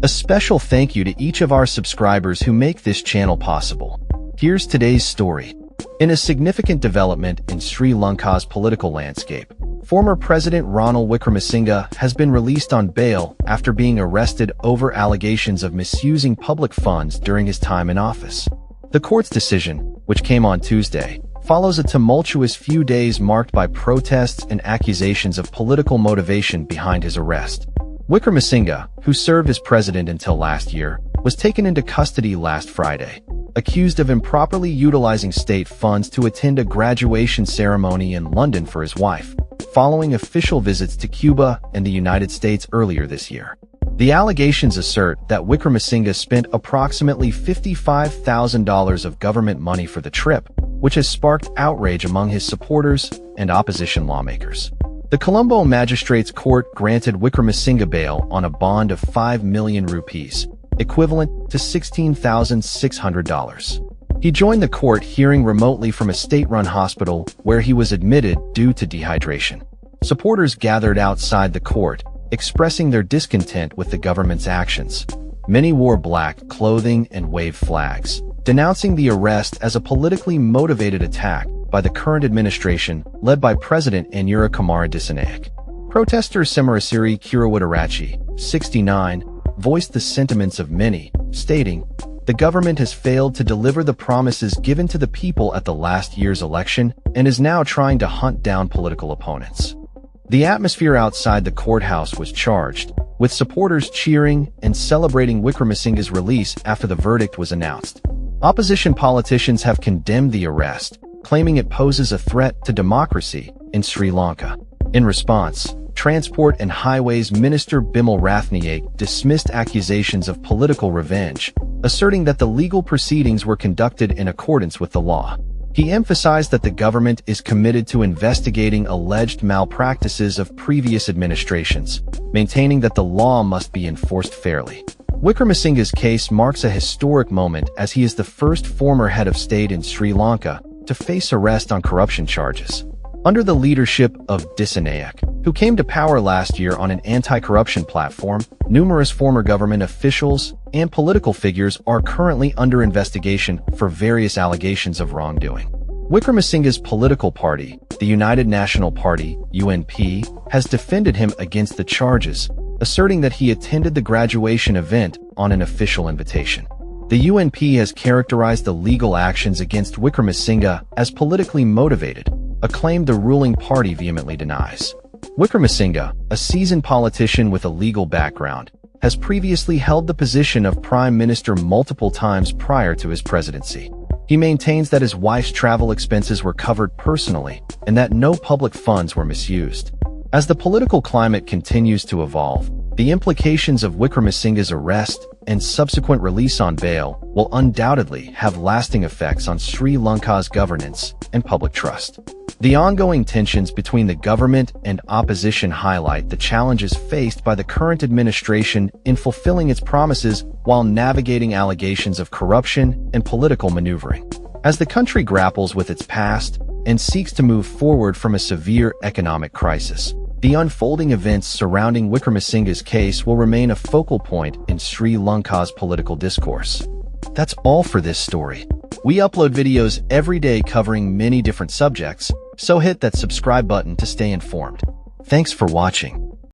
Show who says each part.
Speaker 1: A special thank you to each of our subscribers who make this channel possible. Here's today's story. In a significant development in Sri Lanka's political landscape, former President Ranil Wickremesinghe has been released on bail after being arrested over allegations of misusing public funds during his time in office. The court's decision, which came on Tuesday, follows a tumultuous few days marked by protests and accusations of political motivation behind his arrest. Wickremesinghe, who served as president until last year, was taken into custody last Friday, accused of improperly utilizing state funds to attend a graduation ceremony in London for his wife, following official visits to Cuba and the United States earlier this year. The allegations assert that Wickremesinghe spent approximately $55,000 of government money for the trip, which has sparked outrage among his supporters and opposition lawmakers. The Colombo Magistrates Court granted Wickremesinghe bail on a bond of 5 million rupees, equivalent to $16,600. He joined the court hearing remotely from a state-run hospital where he was admitted due to dehydration. Supporters gathered outside the court, expressing their discontent with the government's actions. Many wore black clothing and waved flags, denouncing the arrest as a politically motivated attack by the current administration led by President Ranil Wickremesinghe. Protester Semarasiri Kirawudarachi, 69, voiced the sentiments of many, stating, "The government has failed to deliver the promises given to the people at the last year's election and is now trying to hunt down political opponents." The atmosphere outside the courthouse was charged, with supporters cheering and celebrating Wickremesinghe's release after the verdict was announced. Opposition politicians have condemned the arrest, claiming it poses a threat to democracy in Sri Lanka. In response, Transport and Highways Minister Bimal Rathnayake dismissed accusations of political revenge, asserting that the legal proceedings were conducted in accordance with the law. He emphasized that the government is committed to investigating alleged malpractices of previous administrations, maintaining that the law must be enforced fairly. Wickremesinghe's case marks a historic moment as he is the first former head of state in Sri Lanka to face arrest on corruption charges. Under the leadership of Dissanayake, who came to power last year on an anti-corruption platform, numerous former government officials and political figures are currently under investigation for various allegations of wrongdoing. Wickremesinghe's political party, the United National Party, UNP, has defended him against the charges, asserting that he attended the graduation event on an official invitation. The UNP has characterized the legal actions against Wickremesinghe as politically motivated, a claim the ruling party vehemently denies. Wickremesinghe, a seasoned politician with a legal background, has previously held the position of prime minister multiple times prior to his presidency. He maintains that his wife's travel expenses were covered personally and that no public funds were misused. As the political climate continues to evolve, the implications of Wickremesinghe's arrest and subsequent release on bail will undoubtedly have lasting effects on Sri Lanka's governance and public trust. The ongoing tensions between the government and opposition highlight the challenges faced by the current administration in fulfilling its promises while navigating allegations of corruption and political maneuvering. As the country grapples with its past and seeks to move forward from a severe economic crisis, the unfolding events surrounding Wickremesinghe's case will remain a focal point in Sri Lanka's political discourse. That's all for this story. We upload videos every day covering many different subjects, so hit that subscribe button to stay informed. Thanks for watching.